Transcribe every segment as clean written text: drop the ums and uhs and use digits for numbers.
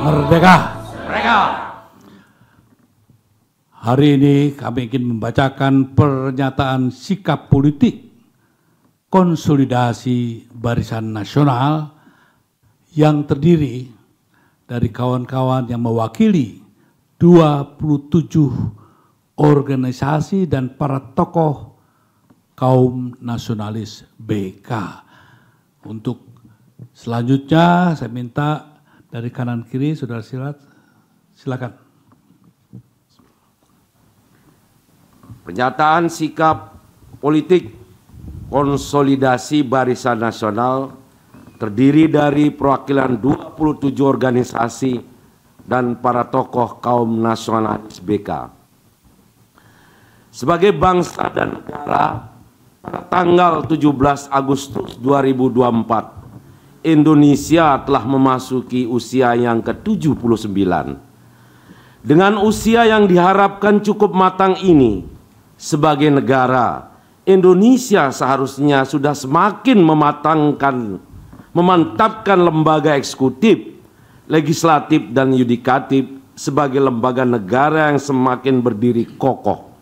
Merdeka! Merdeka! Hari ini kami ingin membacakan pernyataan sikap politik konsolidasi Barisan Nasional yang terdiri dari kawan-kawan yang mewakili 27 organisasi dan para tokoh kaum nasionalis BK. Untuk selanjutnya saya minta dari kanan kiri, saudara silakan. Pernyataan sikap politik konsolidasi Barisan Nasional terdiri dari perwakilan 27 organisasi dan para tokoh kaum nasionalis BK. Sebagai bangsa dan negara, pada tanggal 17 Agustus 2024, Indonesia telah memasuki usia yang ke-79. Dengan usia yang diharapkan cukup matang ini, sebagai negara, Indonesia seharusnya sudah semakin memantapkan lembaga eksekutif, legislatif, dan yudikatif sebagai lembaga negara yang semakin berdiri kokoh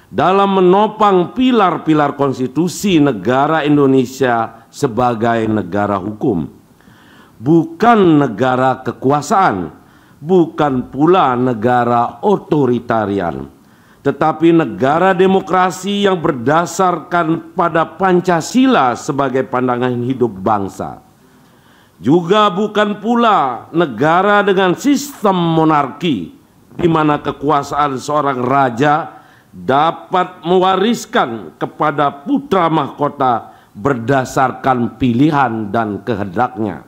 dalam menopang pilar-pilar konstitusi negara Indonesia sebagai negara hukum, bukan negara kekuasaan, bukan pula negara otoritarian, tetapi negara demokrasi yang berdasarkan pada Pancasila sebagai pandangan hidup bangsa. Juga bukan pula negara dengan sistem monarki, di mana kekuasaan seorang raja dapat mewariskan kepada putra mahkota berdasarkan pilihan dan kehendaknya.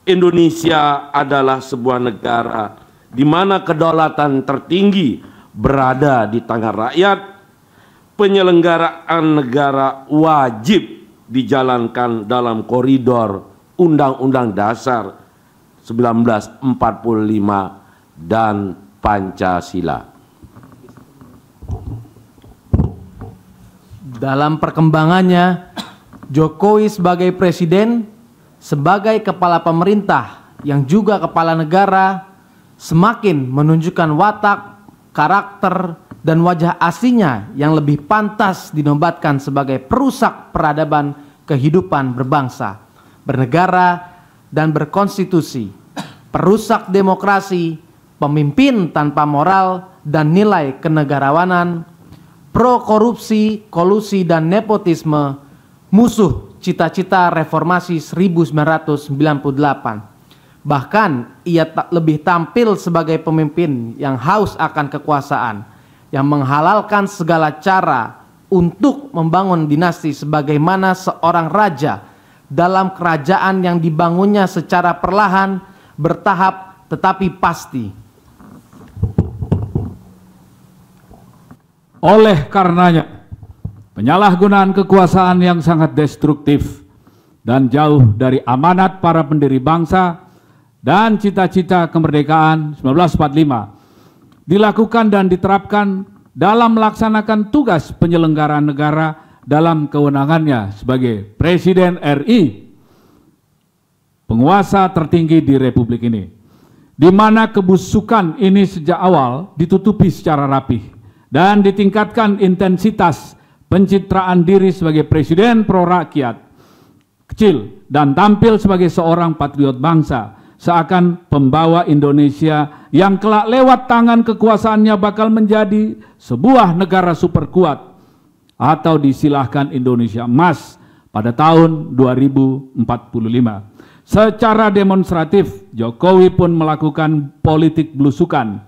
Indonesia adalah sebuah negara di mana kedaulatan tertinggi berada di tangan rakyat. Penyelenggaraan negara wajib dijalankan dalam koridor Undang-Undang Dasar 1945 dan Pancasila. Dalam perkembangannya, Jokowi sebagai presiden, sebagai kepala pemerintah yang juga kepala negara, semakin menunjukkan watak, karakter, dan wajah aslinya yang lebih pantas dinobatkan sebagai perusak peradaban kehidupan berbangsa, bernegara, dan berkonstitusi, perusak demokrasi, pemimpin tanpa moral dan nilai kenegarawanan, pro korupsi, kolusi, dan nepotisme, musuh cita-cita reformasi 1998. Bahkan ia lebih tampil sebagai pemimpin yang haus akan kekuasaan, yang menghalalkan segala cara untuk membangun dinasti sebagaimana seorang raja dalam kerajaan yang dibangunnya secara perlahan, bertahap, tetapi pasti. Oleh karenanya, penyalahgunaan kekuasaan yang sangat destruktif dan jauh dari amanat para pendiri bangsa dan cita-cita kemerdekaan 1945 dilakukan dan diterapkan dalam melaksanakan tugas penyelenggaraan negara dalam kewenangannya sebagai Presiden RI, penguasa tertinggi di Republik ini, di mana kebusukan ini sejak awal ditutupi secara rapih dan ditingkatkan intensitas pencitraan diri sebagai presiden pro rakyat kecil dan tampil sebagai seorang patriot bangsa, seakan pembawa Indonesia yang kelak lewat tangan kekuasaannya bakal menjadi sebuah negara super kuat atau disilahkan Indonesia emas pada tahun 2045. Secara demonstratif, Jokowi pun melakukan politik belusukan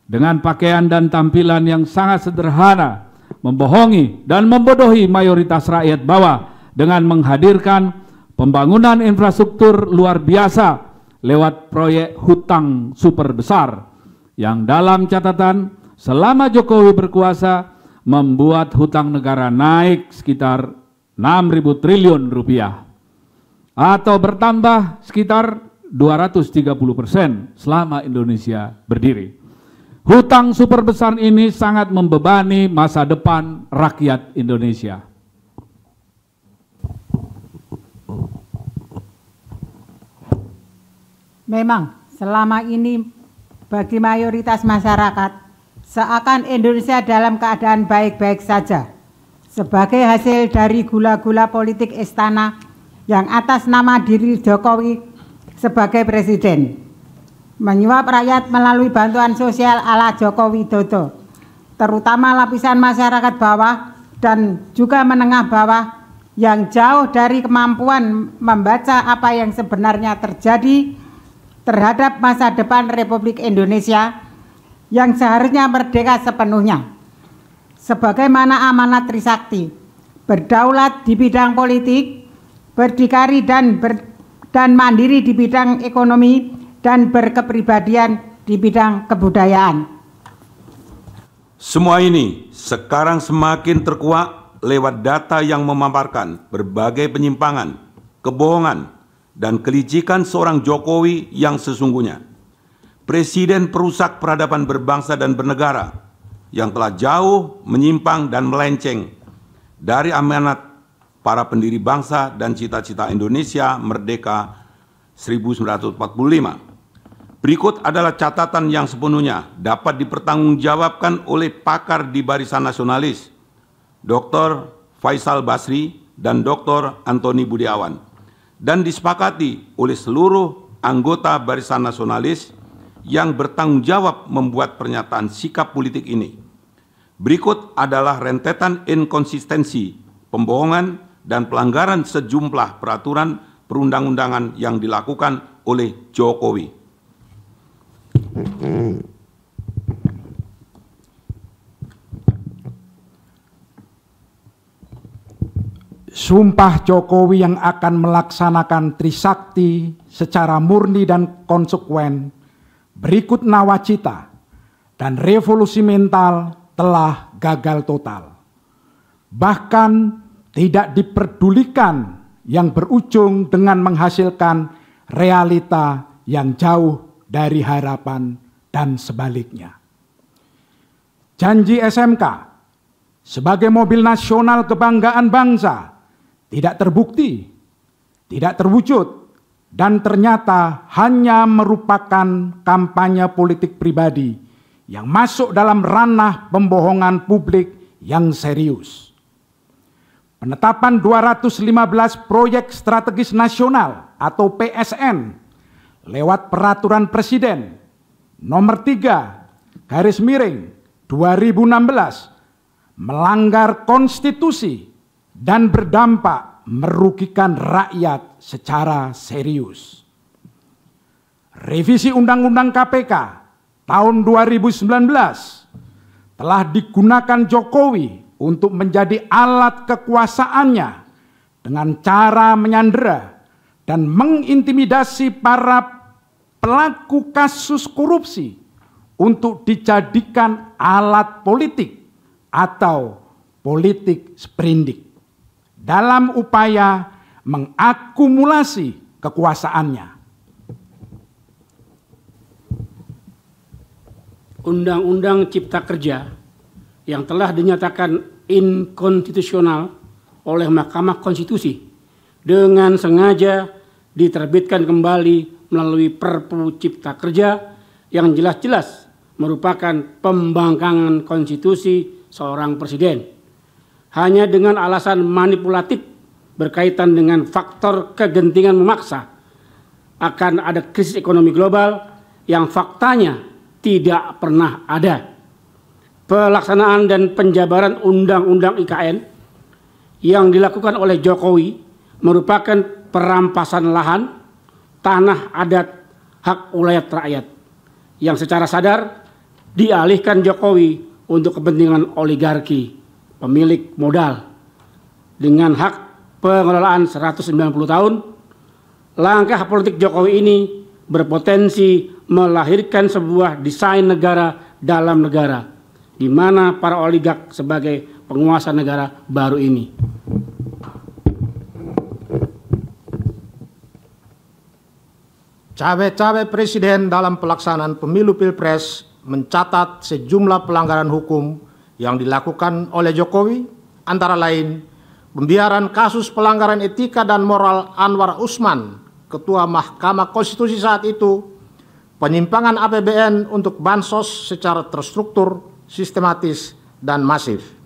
dengan pakaian dan tampilan yang sangat sederhana, membohongi dan membodohi mayoritas rakyat bawah dengan menghadirkan pembangunan infrastruktur luar biasa lewat proyek hutang super besar yang dalam catatan selama Jokowi berkuasa membuat hutang negara naik sekitar 6.000 triliun rupiah atau bertambah sekitar 230% selama Indonesia berdiri. Hutang super besar ini sangat membebani masa depan rakyat Indonesia. Memang selama ini bagi mayoritas masyarakat seakan Indonesia dalam keadaan baik-baik saja sebagai hasil dari gula-gula politik istana yang atas nama diri Jokowi sebagai presiden menyuap rakyat melalui bantuan sosial ala Joko Widodo, terutama lapisan masyarakat bawah dan juga menengah bawah yang jauh dari kemampuan membaca apa yang sebenarnya terjadi terhadap masa depan Republik Indonesia yang seharusnya merdeka sepenuhnya. Sebagaimana amanat Trisakti, berdaulat di bidang politik, berdikari dan mandiri di bidang ekonomi, dan berkepribadian di bidang kebudayaan. Semua ini sekarang semakin terkuak lewat data yang memaparkan berbagai penyimpangan, kebohongan, dan kelicikan seorang Jokowi yang sesungguhnya. Presiden perusak peradaban berbangsa dan bernegara yang telah jauh menyimpang dan melenceng dari amanat para pendiri bangsa dan cita-cita Indonesia merdeka 1945. Berikut adalah catatan yang sepenuhnya dapat dipertanggungjawabkan oleh pakar di Barisan Nasionalis, Dr. Faisal Basri dan Dr. Antoni Budiawan, dan disepakati oleh seluruh anggota Barisan Nasionalis yang bertanggung jawab membuat pernyataan sikap politik ini. Berikut adalah rentetan inkonsistensi, pembohongan, dan pelanggaran sejumlah peraturan perundang-undangan yang dilakukan oleh Jokowi. Sumpah Jokowi yang akan melaksanakan Trisakti secara murni dan konsekuen berikut nawacita dan revolusi mental telah gagal total. Bahkan tidak diperdulikan yang berujung dengan menghasilkan realita yang jauh dari harapan dan sebaliknya. Janji SMK sebagai mobil nasional kebanggaan bangsa tidak terbukti, tidak terwujud, dan ternyata hanya merupakan kampanye politik pribadi yang masuk dalam ranah pembohongan publik yang serius. Penetapan 215 proyek strategis nasional atau PSN lewat Peraturan Presiden Nomor 3/2016 melanggar konstitusi dan berdampak merugikan rakyat secara serius. Revisi Undang-Undang KPK tahun 2019 telah digunakan Jokowi untuk menjadi alat kekuasaannya dengan cara menyandera dan mengintimidasi para pelaku kasus korupsi untuk dijadikan alat politik atau politik sprindik dalam upaya mengakumulasi kekuasaannya. Undang-Undang Cipta Kerja yang telah dinyatakan inkonstitusional oleh Mahkamah Konstitusi dengan sengaja diterbitkan kembali melalui Perpu Cipta Kerja yang jelas-jelas merupakan pembangkangan konstitusi seorang presiden. Hanya dengan alasan manipulatif berkaitan dengan faktor kegentingan memaksa akan ada krisis ekonomi global yang faktanya tidak pernah ada. Pelaksanaan dan penjabaran Undang-Undang IKN yang dilakukan oleh Jokowi merupakan perampasan lahan, tanah adat, hak ulayat rakyat yang secara sadar dialihkan Jokowi untuk kepentingan oligarki pemilik modal. Dengan hak pengelolaan 190 tahun, langkah politik Jokowi ini berpotensi melahirkan sebuah desain negara dalam negara, di mana para oligark sebagai penguasa negara baru ini. Cawe-cawe presiden dalam pelaksanaan pemilu Pilpres mencatat sejumlah pelanggaran hukum yang dilakukan oleh Jokowi, antara lain pembiaran kasus pelanggaran etika dan moral Anwar Usman, Ketua Mahkamah Konstitusi saat itu, penyimpangan APBN untuk bansos secara terstruktur, sistematis, dan masif.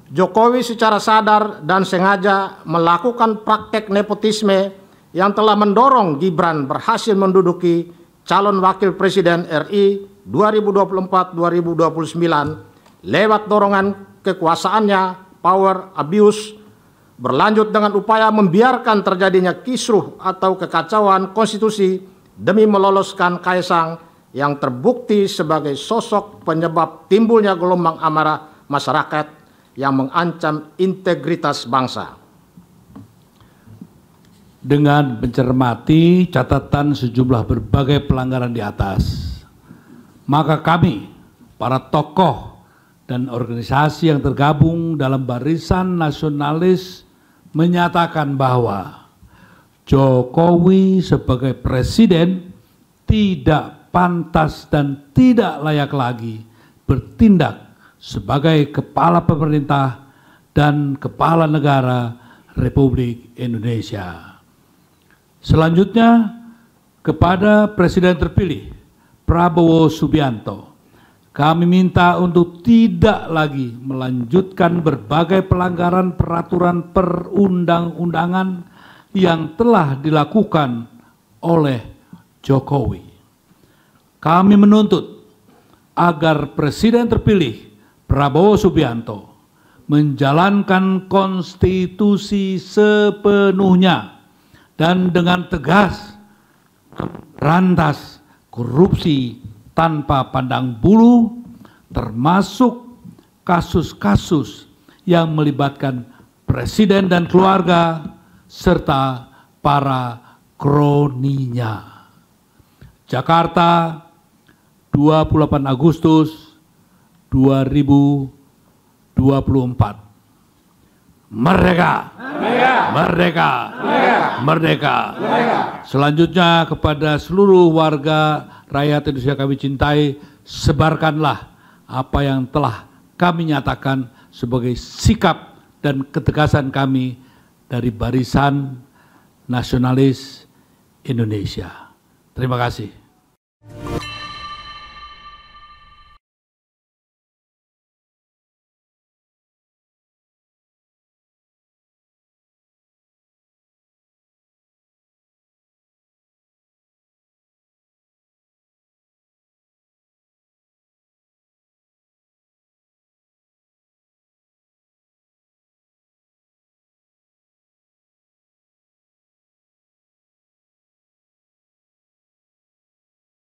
Jokowi secara sadar dan sengaja melakukan praktek nepotisme yang telah mendorong Gibran berhasil menduduki calon wakil presiden RI 2024-2029 lewat dorongan kekuasaannya, power abuse, berlanjut dengan upaya membiarkan terjadinya kisruh atau kekacauan konstitusi demi meloloskan Kaisang yang terbukti sebagai sosok penyebab timbulnya gelombang amarah masyarakat yang mengancam integritas bangsa. Dengan mencermati catatan sejumlah berbagai pelanggaran di atas, maka kami, para tokoh dan organisasi yang tergabung dalam Barisan Nasionalis menyatakan bahwa Jokowi sebagai presiden tidak pantas dan tidak layak lagi bertindak sebagai kepala pemerintah dan kepala negara Republik Indonesia. Selanjutnya, kepada Presiden terpilih Prabowo Subianto, kami minta untuk tidak lagi melanjutkan berbagai pelanggaran peraturan perundang-undangan yang telah dilakukan oleh Jokowi. Kami menuntut agar Presiden terpilih Prabowo Subianto menjalankan konstitusi sepenuhnya dan dengan tegas rantas korupsi tanpa pandang bulu, termasuk kasus-kasus yang melibatkan presiden dan keluarga serta para kroninya. Jakarta, 28 Agustus 2024. Merdeka! Merdeka! Merdeka! Merdeka! Selanjutnya kepada seluruh warga rakyat Indonesia kami cintai, sebarkanlah apa yang telah kami nyatakan sebagai sikap dan ketegasan kami dari Barisan Nasionalis Indonesia. Terima kasih.